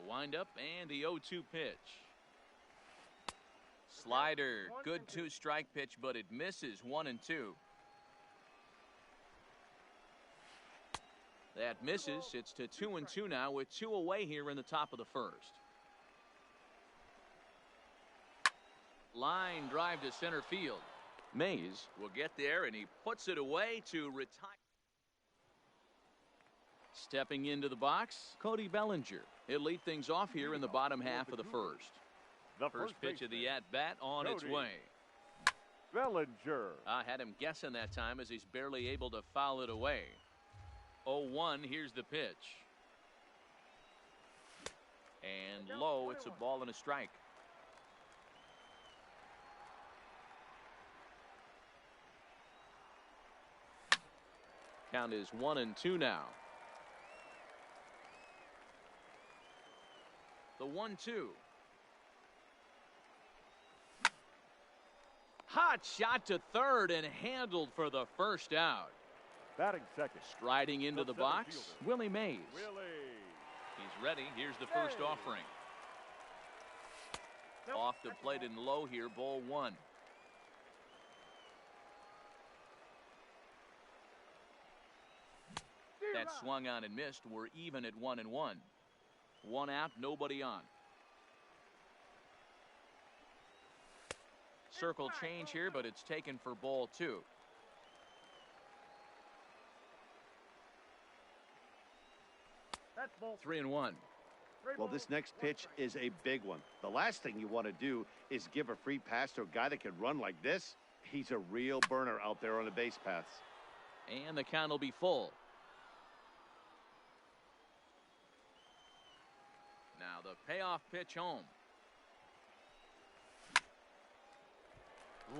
Windup and the 0-2 pitch. Slider, good 2-strike pitch, but it misses. 1-2. That misses. It's to 2-2 now with 2 away here in the top of the first. Line drive to center field. Mays will get there, and he puts it away to retire. Stepping into the box, Cody Bellinger. He'll lead things off here in the bottom half of the first. The first pitch of the at-bat on its way. Bellinger. I had him guessing that time as he's barely able to foul it away. 0-1, here's the pitch. And low, it's a ball and a strike. Count is 1-2 now. The 1-2. Hot shot to third and handled for the first out. Batting second. Striding into the box, Willie Mays. Willie. He's ready. Here's the first offering. Off the plate and low here, ball 1. That swung on and missed. We're even at 1-1. 1 out, nobody on. Circle change here, but it's taken for ball 2. That's ball 3-1. Well, this next pitch is a big one. The last thing you want to do is give a free pass to a guy that can run like this. He's a real burner out there on the base paths. And the count will be full. Now the payoff pitch home.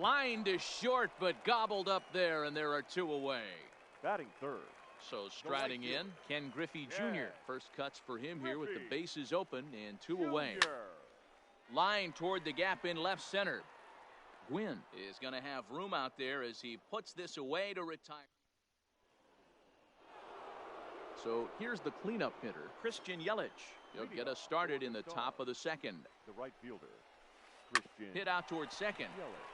Line to short, but gobbled up there, and there are 2 away. Batting third. So striding in, Ken Griffey Jr. First cuts for him here with the bases open and 2 away. Line toward the gap in left center. Gwynn is going to have room out there as he puts this away to retire. So here's the cleanup hitter, Christian Yelich. He'll get us started in the top of the second. The right fielder, Christian. Hit out towards second. Yelich.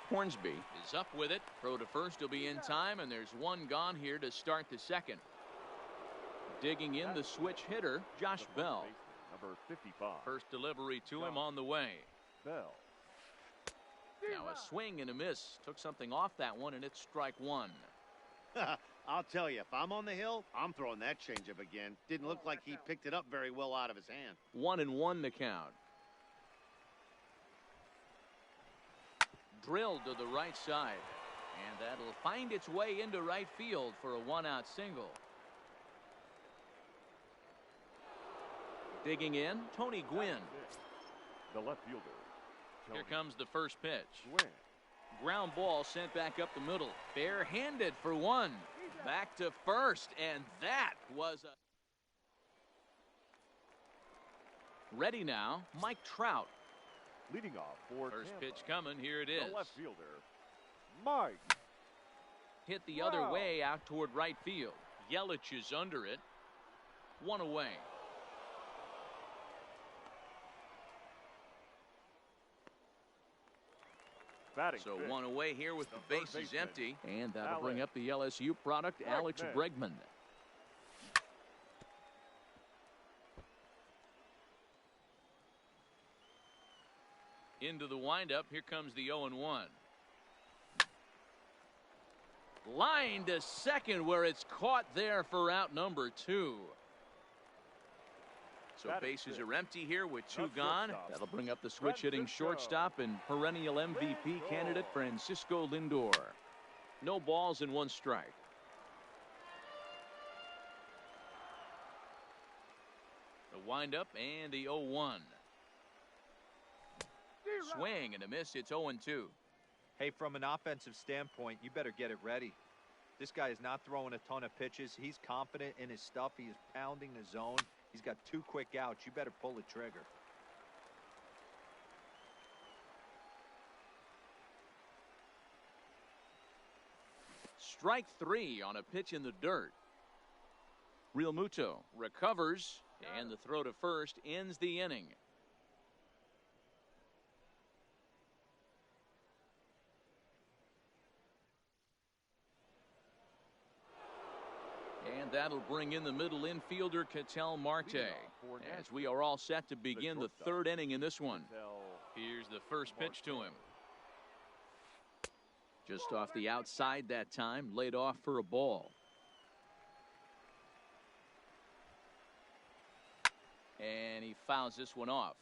Hornsby is up with it. Throw to first will be in time, and there's 1 gone here to start the second. Digging in the switch hitter, Josh Bell. Number 55. First delivery to him on the way. Bell. Now a swing and a miss. Took something off that one, and it's strike 1. I'll tell you, if I'm on the hill, I'm throwing that changeup again. Didn't look like he picked it up very well out of his hand. 1-1 the count. Drilled to the right side, and that'll find its way into right field for a 1-out single. Digging in, Tony Gwynn. The left fielder. Here comes the first pitch. Gwynn. Ground ball sent back up the middle. Barehanded for 1. Back to first, and that was a... Ready now, Mike Trout. Leading off for First Tampa. pitch coming. Here it is. The left fielder, Mike. Hit the other way out toward right field. Yelich is under it. 1 away. Batting So fifth. 1 away here with the bases baseman. empty. And that'll bring up the LSU product, Alex Bregman. Into the windup. Here comes the 0-1. Line to second, where it's caught there for out number 2. So bases are empty here with 2 gone. That'll bring up the switch hitting shortstop and perennial MVP candidate Francisco Lindor. No balls and 1 strike. The windup and the 0-1. Swing and a miss. It's 0-2. Hey, from an offensive standpoint, you better get it ready. This guy is not throwing a ton of pitches. He's confident in his stuff. He is pounding the zone. He's got 2 quick outs. You better pull the trigger. Strike 3 on a pitch in the dirt. Real Muto recovers, And the throw to first ends the inning. And that'll bring in the middle infielder, Ketel Marte, as we are all set to begin the third inning in this one. Here's the first pitch to him. Just off the outside that time, laid off for a ball. And he fouls this one off.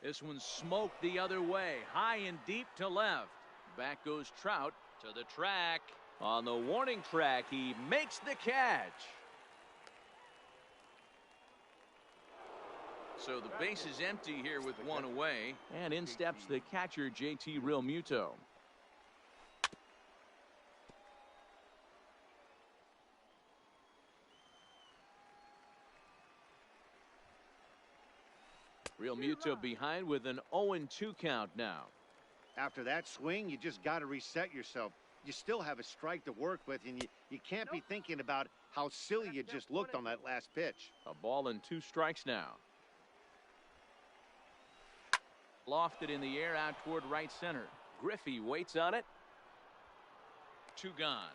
This one's smoked the other way, high and deep to left. Back goes Trout to the track. On the warning track, he makes the catch. So the base is empty here with one away. And in steps the catcher, JT Realmuto. Realmuto behind with an 0-2 count now. After that swing, you just got to reset yourself. You still have a strike to work with, and you can't be thinking about how silly you just looked on that last pitch. A ball and 2 strikes now. Lofted in the air out toward right center. Griffey waits on it. 2 gone.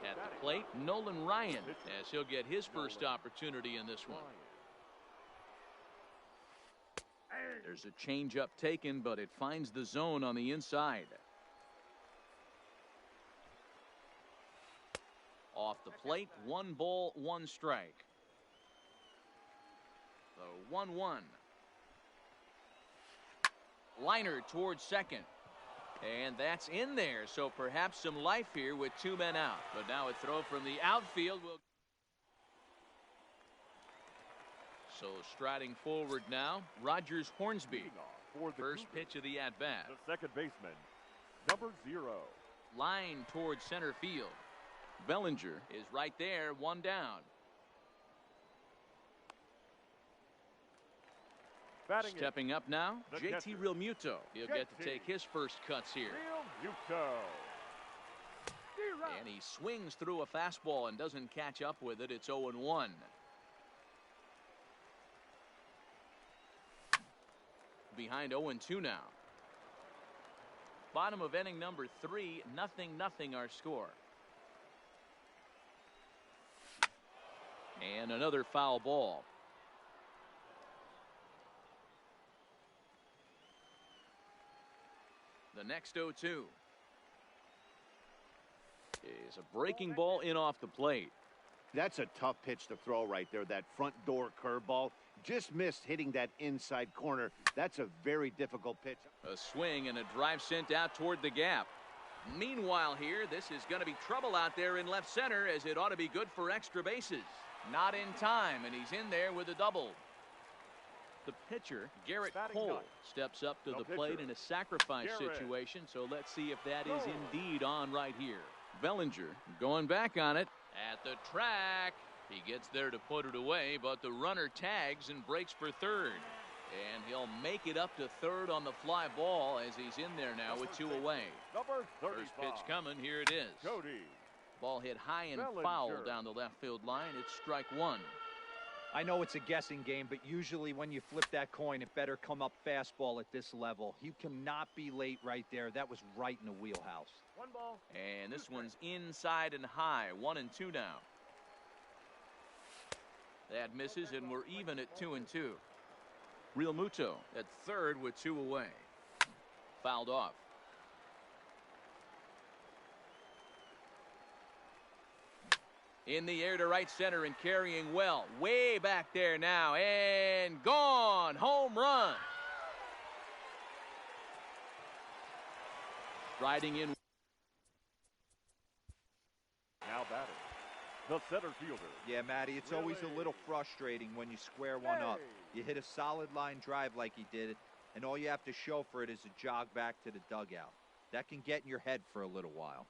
At the plate, Nolan Ryan, as he'll get his first opportunity in this one. There's a changeup taken, but it finds the zone on the inside. Off the plate, 1 ball, 1 strike. The 1-1. Liner towards second. And that's in there, so perhaps some life here with 2 men out. But now a throw from the outfield will. So striding forward now, Rogers Hornsby. First pitch of the at-bat. The second baseman, number 0. Line towards center field. Bellinger is right there, 1 down. Stepping up now, JT Realmuto. He'll get to take his first cuts here. And he swings through a fastball and doesn't catch up with it. It's 0-1. Behind 0-2 now. Bottom of inning number 3, 0-0 our score. And another foul ball. The next 0-2 is a breaking ball in off the plate. That's a tough pitch to throw right there. That front door curveball just missed hitting that inside corner. That's a very difficult pitch. A swing and a drive sent out toward the gap. Meanwhile here, this is going to be trouble out there in left center, as it ought to be good for extra bases. Not in time, and he's in there with a double. The pitcher, Garrett Cole, steps up to the plate in a sacrifice situation, so let's see if that is indeed on right here. Bellinger going back on it at the track. He gets there to put it away, but the runner tags and breaks for third. And he'll make it up to third on the fly ball as he's in there now with 2 away. First pitch coming, here it is. Ball hit high and foul down the left field line. It's strike 1. I know it's a guessing game, but usually when you flip that coin, it better come up fastball at this level. You cannot be late right there. That was right in the wheelhouse. 1 ball. And this one's inside and high. 1-2 now. That misses, and we're even at 2-2. Realmuto at third with 2 away. Fouled off. In the air to right center and carrying well. Way back there now. And gone. Home run. Riding in. Now batting, the center fielder. Yeah, Matty, it's always a little frustrating when you square one up. You hit a solid line drive like he did, and all you have to show for it is a jog back to the dugout. That can get in your head for a little while.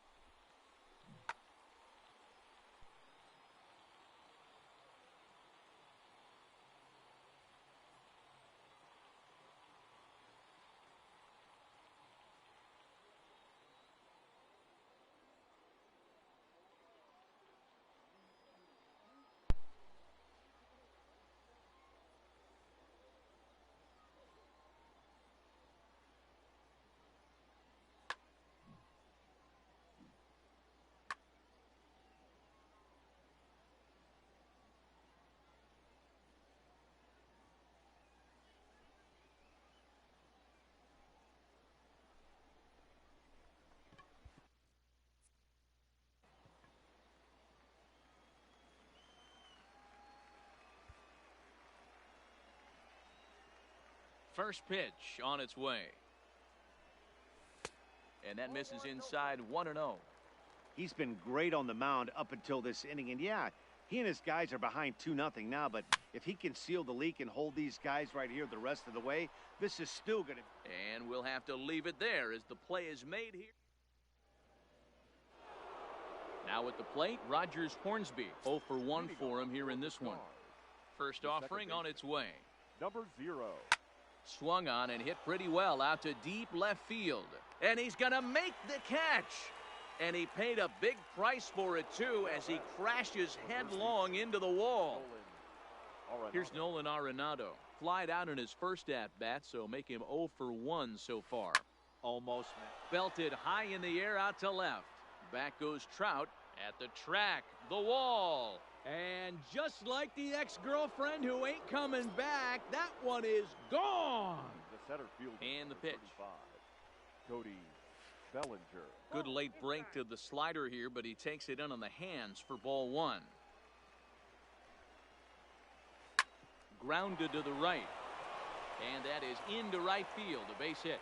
First pitch on its way. And that misses inside 1-0. He's been great on the mound up until this inning. And yeah, he and his guys are behind 2-0 now. But if he can seal the leak and hold these guys right here the rest of the way, this is still going to. And we'll have to leave it there as the play is made here. Now at the plate, Rogers Hornsby. 0 for 1 for him here in this one. First offering on its way. Number 0. Swung on and hit pretty well out to deep left field. And he's going to make the catch. And he paid a big price for it, too, as he crashes headlong into the wall. Here's Nolan Arenado. Flied out in his first at-bat, so make him 0 for 1 so far. Almost. Belted high in the air out to left. Back goes Trout at the track. The wall. And just like the ex-girlfriend who ain't coming back, that one is gone. The center field. And the pitch. Cody Bellinger. Good late break to the slider here, but he takes it in on the hands for ball 1. Grounded to the right. And that is into right field, a base hit.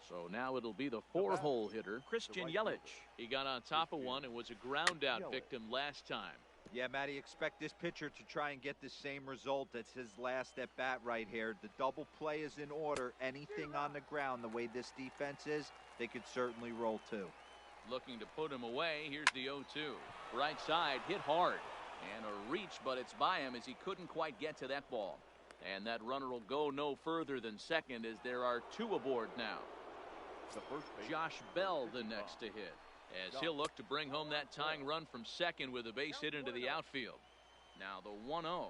So now it'll be the 4-hole hitter, Christian Yelich. He got on top of one and was a ground out victim last time. Yeah, Matty, expect this pitcher to try and get the same result as his last at bat right here. The double play is in order. Anything on the ground, the way this defense is, they could certainly roll too. Looking to put him away. Here's the 0-2. Right side, hit hard. And a reach, but it's by him as he couldn't quite get to that ball. And that runner will go no further than second as there are 2 aboard now. Josh Bell the next to hit, as he'll look to bring home that tying run from second with a base hit into the outfield. Now the 1-0.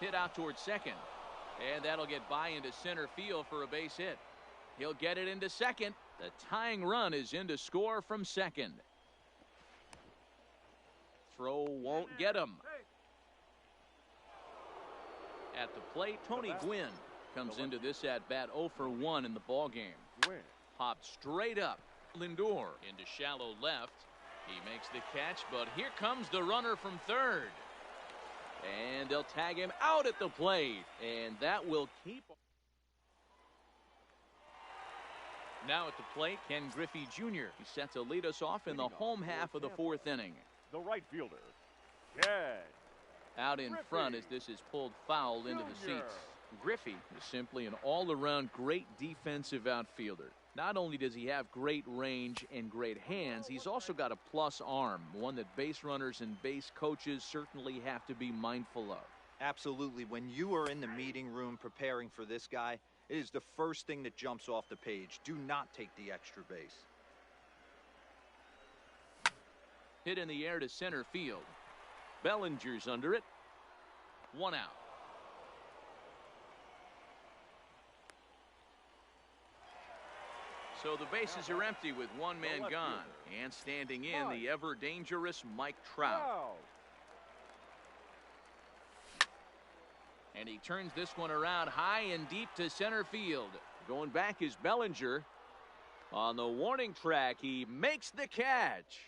Hit out towards second. And that'll get by into center field for a base hit. He'll get it into second. The tying run is in to score from second. Throw won't get him. At the plate, Tony Gwynn comes into this at-bat 0 for 1 in the ballgame. Popped straight up. Lindor into shallow left. He makes the catch, but here comes the runner from third. And they'll tag him out at the plate. And that will keep. Now at the plate, Ken Griffey Jr. He's set to lead us off in the home half of the 4th inning. The right fielder, Ken out in front as this is pulled foul into the seats. Griffey is simply an all-around great defensive outfielder. Not only does he have great range and great hands, he's also got a plus arm, one that base runners and base coaches certainly have to be mindful of. Absolutely. When you are in the meeting room preparing for this guy, it is the first thing that jumps off the page. Do not take the extra base. Hit in the air to center field. Bellinger's under it. 1 out. So the bases are empty with 1 man gone. And standing in, the ever-dangerous Mike Trout. And he turns this one around high and deep to center field. Going back is Bellinger. On the warning track, he makes the catch.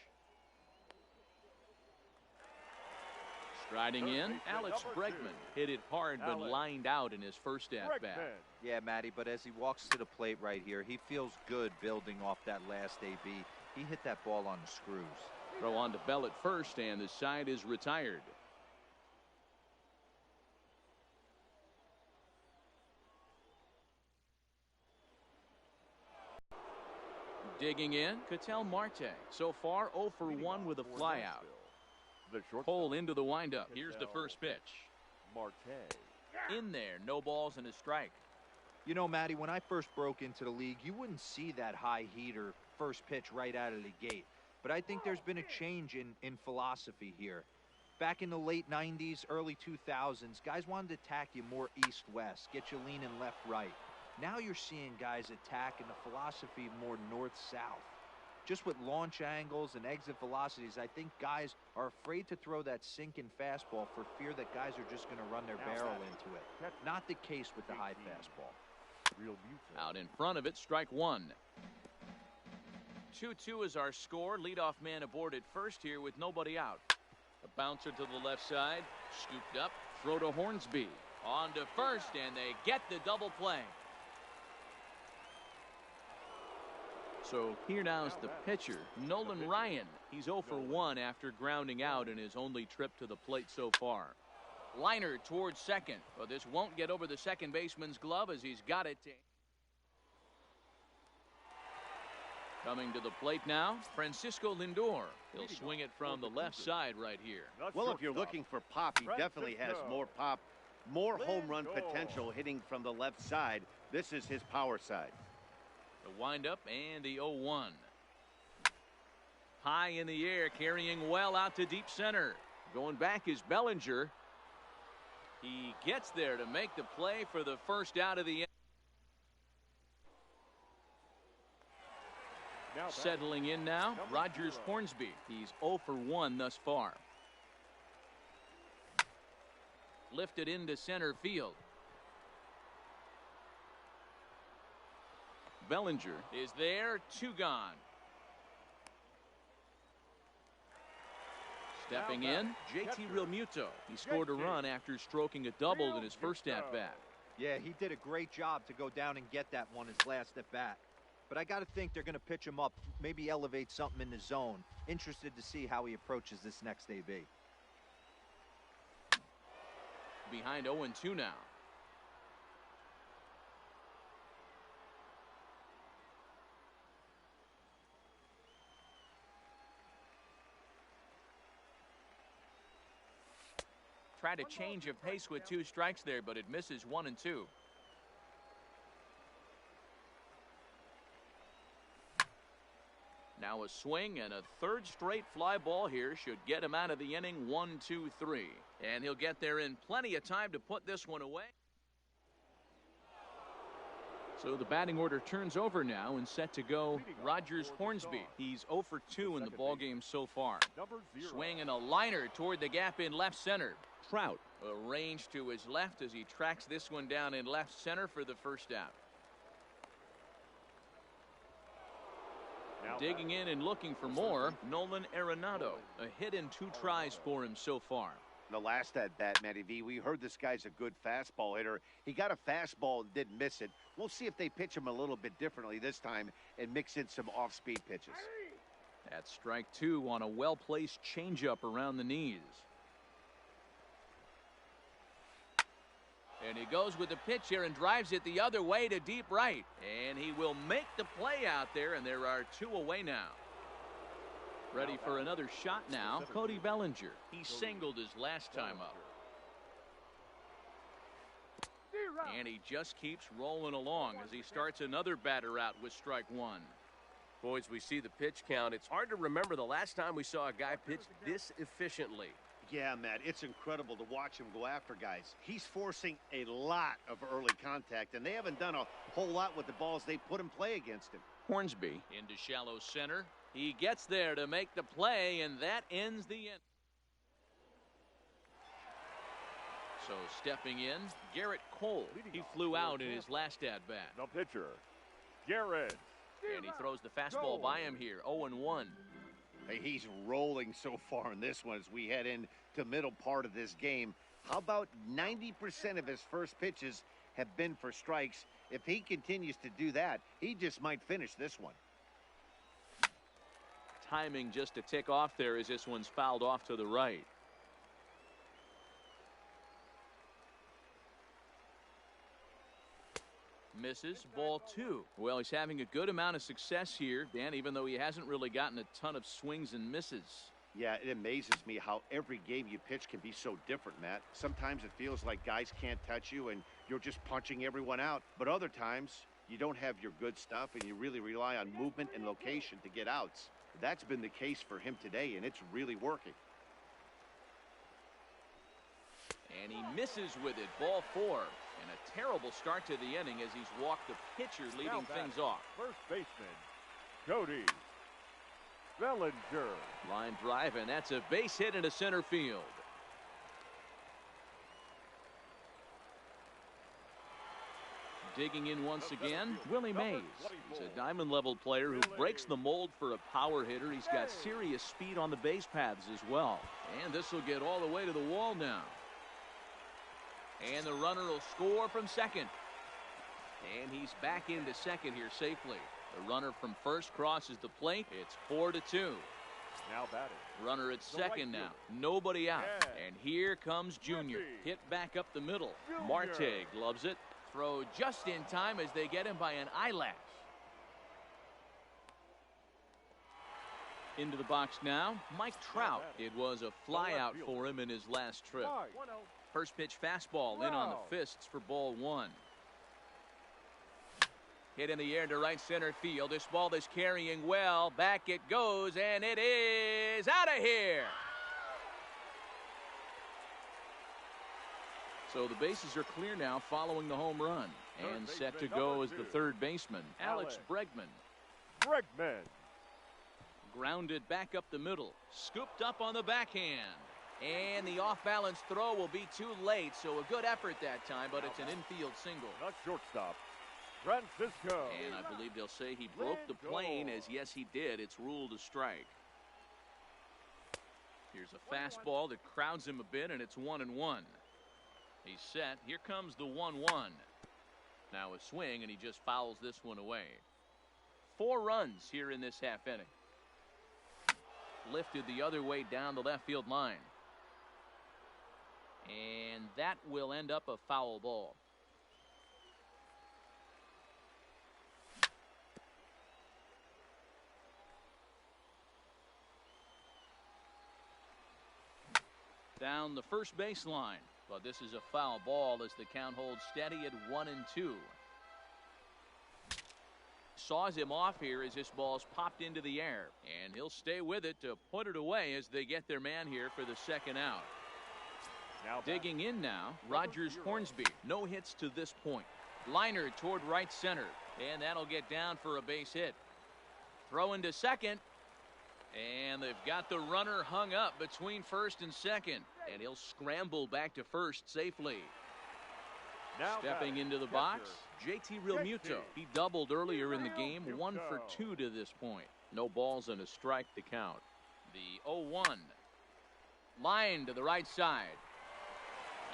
Striding in, Alex Bregman hit it hard but lined out in his first at-bat. Yeah, Matty, but as he walks to the plate right here, he feels good building off that last AB. He hit that ball on the screws. Throw on to Bell at first, and the side is retired. Digging in, Ketel Marte. So far, 0 for 1 with a flyout. Cole into the windup. Here's the first pitch. Marte. In there, no balls and a strike. You know, Matty, when I first broke into the league, you wouldn't see that high heater first pitch right out of the gate. But I think there's been a change in philosophy here. Back in the late 90s, early 2000s, guys wanted to attack you more east-west, get you leaning left-right. Now you're seeing guys attack in the philosophy more north-south. Just with launch angles and exit velocities, I think guys are afraid to throw that sinking fastball for fear that guys are just going to run their barrel into it. Not the case with the high fastball. Out in front of it, strike 1. 2-2 is our score. Leadoff man aboard at first here with nobody out. A bouncer to the left side. Scooped up. Throw to Hornsby. On to first, and they get the double play. So here now is the pitcher, Nolan Ryan. He's 0 for 1 after grounding out in his only trip to the plate so far. Liner towards second. But this won't get over the second baseman's glove as he's got it. Coming to the plate now, Francisco Lindor. He'll swing it from the left side right here. Well, if you're looking for pop, he definitely has more pop, more home run potential hitting from the left side. This is his power side. The windup and the 0-1. High in the air, carrying well out to deep center. Going back is Bellinger. He gets there to make the play for the first out of the inning. Settling in now, Rogers Hornsby. He's 0 for 1 thus far. Lifted into center field. Bellinger is there, 2 gone. Stepping in, JT Realmuto. He scored a run after stroking a double in his first at-bat. Yeah, he did a great job to go down and get that one his last at-bat. But I got to think they're going to pitch him up, maybe elevate something in the zone. Interested to see how he approaches this next AB. Behind 0-2 now. Try to change of pace with 2 strikes there, but it misses 1 and 2. Now a swing and a third straight fly ball here should get him out of the inning. 1-2-3, and he'll get there in plenty of time to put this one away. So the batting order turns over now and set to go Rogers Hornsby. He's 0 for 2 in the ballgame so far. Swing and a liner toward the gap in left center. Trout a range to his left as he tracks this one down in left center for the first out. Digging in and looking for more, Nolan Arenado. A hit in 2 tries for him so far. The last at bat, Matty V, we heard this guy's a good fastball hitter. He got a fastball and didn't miss it. We'll see if they pitch him a little bit differently this time and mix in some off-speed pitches. That's strike 2 on a well-placed changeup around the knees. And he goes with the pitch here and drives it the other way to deep right. And he will make the play out there, and there are 2 away now. Ready for another shot now, Cody Bellinger. He singled his last time up. And he just keeps rolling along as he starts another batter out with strike 1. Boys, we see the pitch count. It's hard to remember the last time we saw a guy pitch this efficiently. Yeah, Matt, it's incredible to watch him go after guys. He's forcing a lot of early contact, and they haven't done a whole lot with the balls they put in play against him. Hornsby into shallow center. He gets there to make the play, and that ends the inning. So stepping in, Garrett Cole. He flew out in his last at-bat. The pitcher, Garrett. And he throws the fastball by him here, 0-1. Hey, he's rolling so far in this one as we head into middle part of this game. How about 90% of his first pitches have been for strikes? If he continues to do that, he just might finish this one. Timing just a tick off there as this one's fouled off to the right. Misses, ball 2. Well, he's having a good amount of success here, Dan, even though he hasn't really gotten a ton of swings and misses. Yeah, it amazes me how every game you pitch can be so different, Matt. Sometimes it feels like guys can't touch you and you're just punching everyone out. But other times, you don't have your good stuff and you really rely on movement and location to get outs. That's been the case for him today, and it's really working. And he misses with it, ball 4. And a terrible start to the inning as he's walked the pitcher, leading things off. First baseman, Cody Bellinger. Line drive, and that's a base hit into center field. Digging in once again, Willie Mays. He's a diamond-level player who breaks the mold for a power hitter. He's got serious speed on the base paths as well. And this will get all the way to the wall now. And the runner will score from second. And he's back into second here safely. The runner from first crosses the plate. It's 4-2. Now batting. Runner at second now. Nobody out. And here comes Junior. Hit back up the middle. Marte gloves it. Throw just in time as they get him by an eyelash. Into the box now, Mike Trout. It was a flyout for him in his last trip. First pitch fastball in on the fists for ball one. Hit in the air to right center field. This ball is carrying well. Back it goes, and it is out of here. So the bases are clear now following the home run. And set to go is the third baseman, Alex Bregman. Grounded back up the middle. Scooped up on the backhand. And the off-balance throw will be too late, so a good effort that time, but it's an infield single. Not shortstop. Francisco. And I believe they'll say he broke the plane, as yes he did. It's ruled a strike. Here's a fastball that crowds him a bit, and it's 1-1. He's set. Here comes the 1-1. Now a swing, and he just fouls this one away. 4 runs here in this half inning. Lifted the other way down the left field line. And that will end up a foul ball. Down the first baseline. But this is a foul ball as the count holds steady at 1-2. Saws him off here as this ball's popped into the air. And he'll stay with it to put it away as they get their man here for the second out. Digging in now, Rogers Hornsby. No hits to this point. Liner toward right center. And that'll get down for a base hit. Throw into second. And they've got the runner hung up between first and second. And he'll scramble back to first safely. Stepping into the box, JT Realmuto. He doubled earlier in the game, 1 for 2 to this point. No balls and a strike to count. The 0-1. Line to the right side.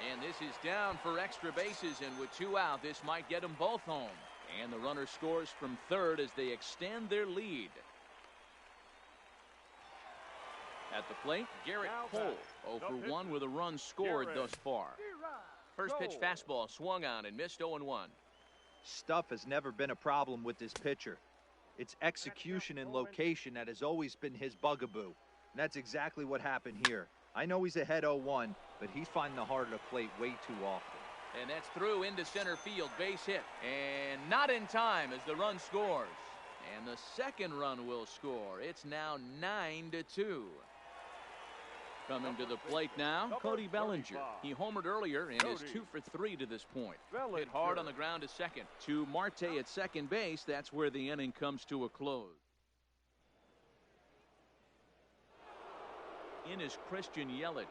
And this is down for extra bases, and with 2 out, this might get them both home. And the runner scores from third as they extend their lead. At the plate, Garrett Cole, 0 for 1 with a run scored thus far. First pitch fastball swung on and missed 0-1. Stuff has never been a problem with this pitcher. It's execution and location that has always been his bugaboo. And that's exactly what happened here. I know he's ahead 0-1, but he's finding the heart of the plate way too often. And that's through into center field, base hit. And not in time as the run scores. And the second run will score. It's now 9-2. Coming to the plate now, Cody Bellinger. He homered earlier and is 2 for 3 to this point. Hit hard on the ground to second. To Marte at second base. That's where the inning comes to a close. In is Christian Yelich.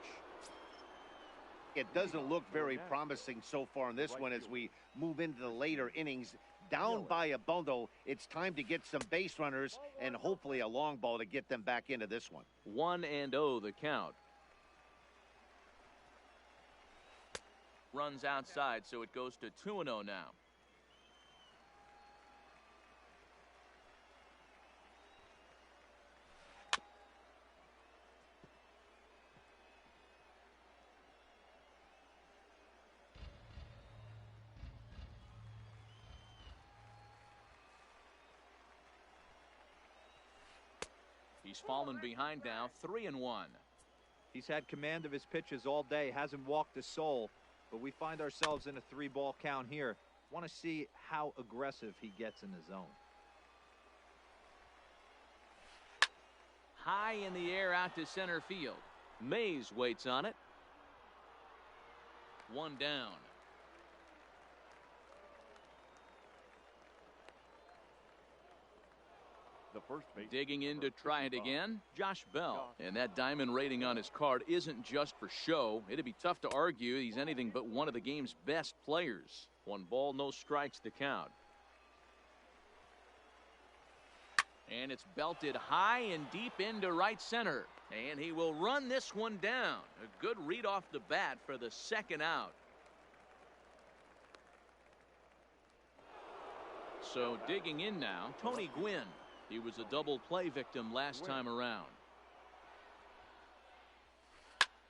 It doesn't look very promising so far in this one as we move into the later innings. Down by a bundle, it's time to get some base runners and hopefully a long ball to get them back into this one. 1-0 the count. Runs outside, so it goes to 2-0 now. He's fallen behind now, 3-1. He's had command of his pitches all day, hasn't walked a soul, but we find ourselves in a 3-ball count here. Want to see how aggressive he gets in the zone. High in the air out to center field. Mays waits on it. 1 down. the first base. Digging in to try it again, Josh Bell. And that diamond rating on his card isn't just for show. It'd be tough to argue he's anything but one of the game's best players. 1 ball, no strikes to count. And it's belted high and deep into right center. And he will run this one down. A good read off the bat for the 2nd out. So digging in now, Tony Gwynn. He was a double play victim last time around.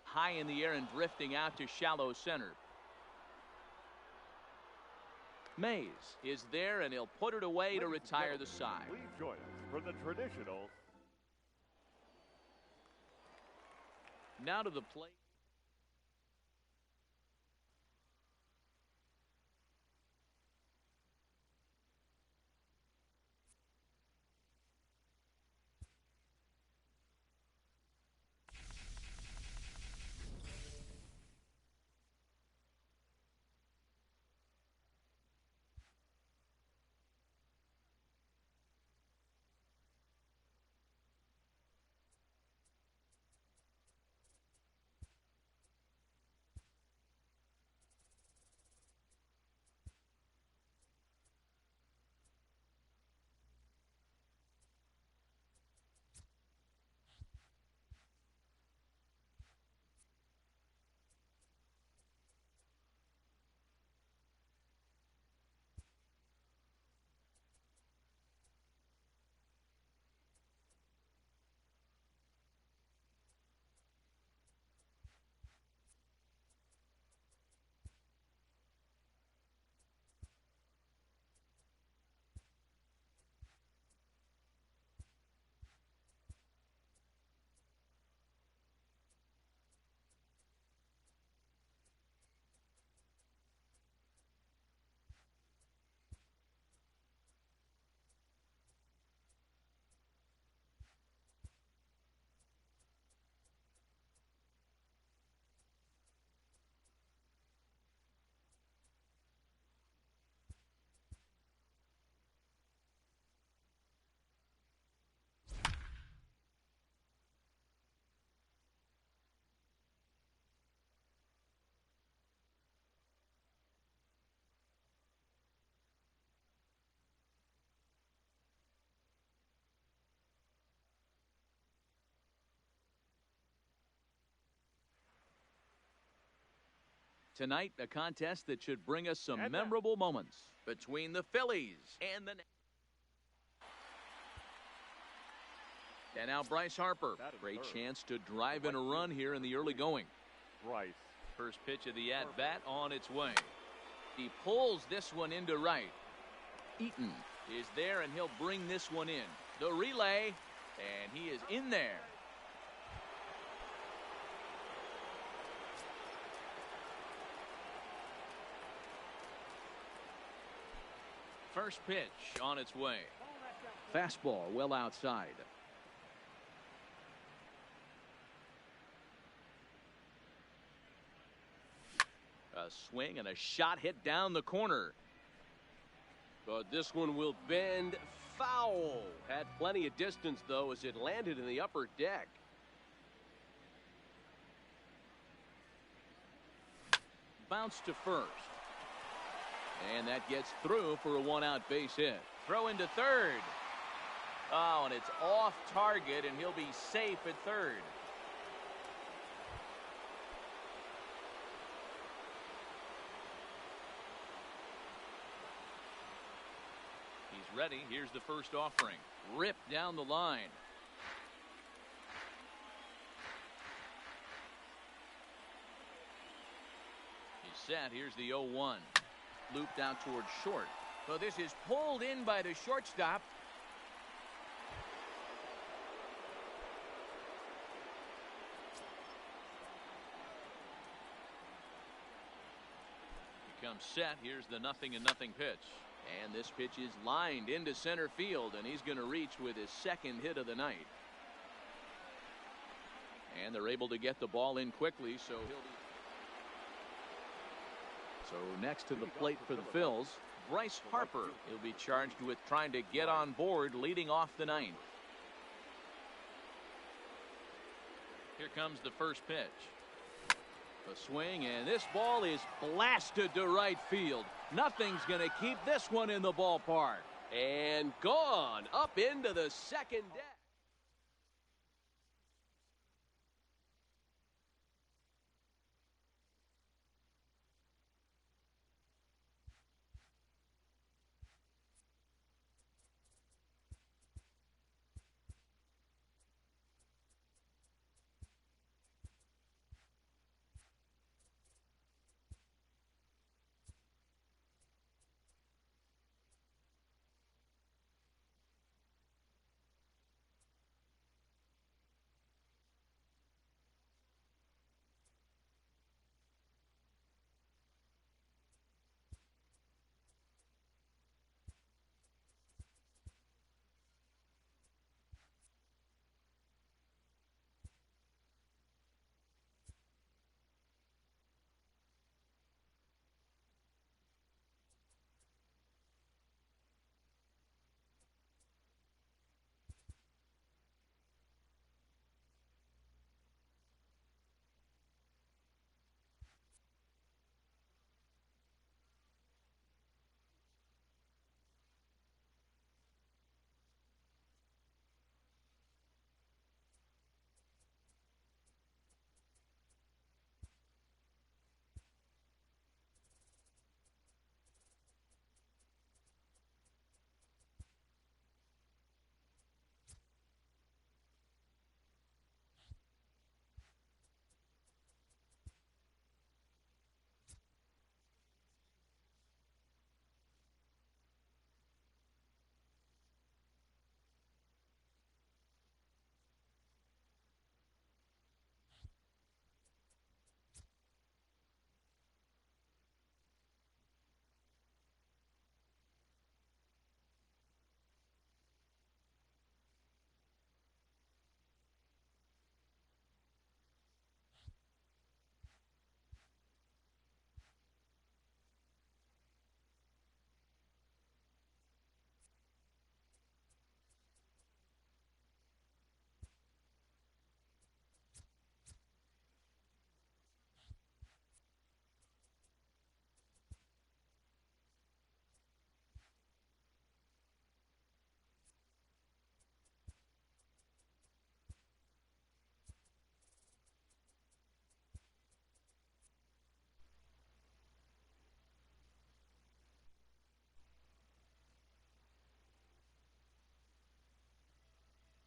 High in the air and drifting out to shallow center. Mays is there, and he'll put it away to retire the side. Please join us for the traditional. Now to the plate. Tonight, a contest that should bring us some memorable moments between the Phillies and the... And now Bryce Harper. Great chance to drive in a run here in the early going. Bryce. First pitch of the at-bat on its way. He pulls this one into right. Eaton is there, and he'll bring this one in. The relay, and he is in there. First pitch on its way. Fastball well outside. A swing and a shot hit down the corner. But this one will bend foul. Had plenty of distance, though, as it landed in the upper deck. Bounce to first. And that gets through for a 1-out base hit. Throw into third. Oh, and it's off target, and he'll be safe at third. He's ready. Here's the first offering. Ripped down the line. He's set. Here's the 0-1. Looped out towards short. So this is pulled in by the shortstop. He comes set. Here's the 0-0 pitch. And this pitch is lined into center field, and he's going to reach with his second hit of the night. And they're able to get the ball in quickly, so he'll be... So next to the plate for the Phils, Bryce Harper. He'll be charged with trying to get on board leading off the ninth. Here comes the first pitch. A swing, and this ball is blasted to right field. Nothing's going to keep this one in the ballpark. And gone up into the second deck.